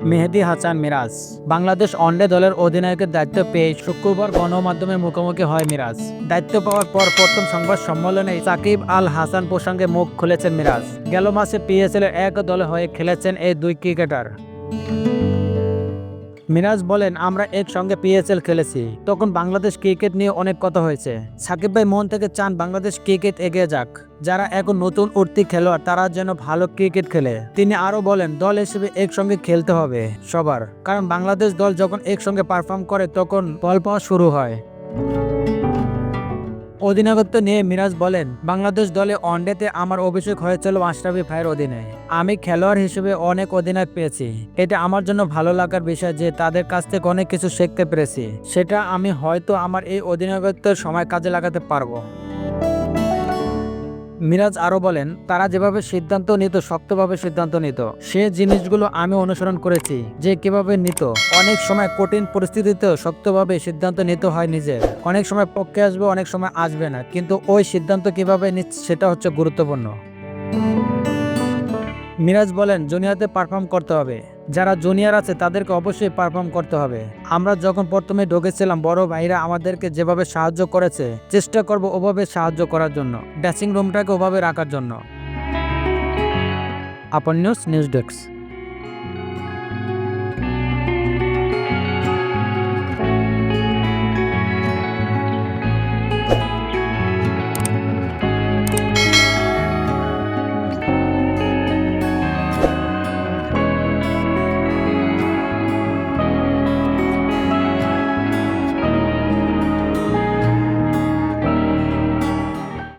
মেহেদী Hasan Miraj Bangladesh one day দলের অধিনায়কের দায়িত্ব পেয়ে শুক্রবার গণমাধ্যমের মুখোমুখি হয় মিরাজ। দায়িত্ব পাওয়ার পর প্রথম সংবাদ সম্মেলনে সাকিব আল হাসান প্রসঙ্গে মুখ খুলেছেন মিরাজ। গেল মাসে পিএসএল এক দলে হয়ে খেলেছেন এই দুই ক্রিকেটার। মিরাজ বলেন, আমরা একসঙ্গে পিএসএল খেলেছি, তখন বাংলাদেশ ক্রিকেট নিয়ে অনেক কথা হয়েছে। সাকিব ভাই মন থেকে চান বাংলাদেশ ক্রিকেট এগিয়ে যাক, যারা এখন নতুন উঠতি খেলোয়াড় তারা যেন ভালো ক্রিকেট খেলে। তিনি আরো বলেন, দল হিসেবে একসঙ্গে খেলতে হবে সবার, কারণ বাংলাদেশ দল যখন একসঙ্গে পারফর্ম করে তখন বল পাওয়া শুরু হয়। অধিনায়কত্ব নিয়ে মিরাজ বলেন, বাংলাদেশ দলে ওয়ানডেতে আমার অভিষেক হয়েছিল মাশরাফি ভাইয়ের অধীনে। আমি খেলোয়াড় হিসেবে অনেক অধিনায়ক পেয়েছি। এটা আমার জন্য ভালো লাগার বিষয় যে তাদের কাছ থেকে অনেক কিছু শিখতে পেরেছি। সেটা আমি হয়তো আমার এই অধিনায়কত্বের সময় কাজে লাগাতে পারবো। মিরাজ আরো বলেন, তারা যেভাবে সিদ্ধান্ত নিত শক্তভাবে সিদ্ধান্ত নিত, সে জিনিসগুলো আমি অনুসরণ করেছি যে কিভাবে নিত। অনেক সময় কঠিন পরিস্থিতিতেও শক্তভাবে সিদ্ধান্ত নিতে হয় নিজের। অনেক সময় পক্ষে আসবে, অনেক সময় আসবে না, কিন্তু ওই সিদ্ধান্ত কিভাবে নিচ্ছে সেটা হচ্ছে গুরুত্বপূর্ণ। মিরাজ বলেন, জুনিয়রদের পারফর্ম করতে হবে। যারা জুনিয়র আছে তাদেরকে অবশ্যই পারফর্ম করতে হবে। আমরা যখন প্রথমে ঢুকেছিলাম বড় ভাইরা আমাদেরকে যেভাবে সাহায্য করেছে, চেষ্টা করব ওভাবে সাহায্য করার জন্য, ড্রেসিং রুমটাকে ওভাবে রাখার জন্য। আপন নিউজ ডেস্ক।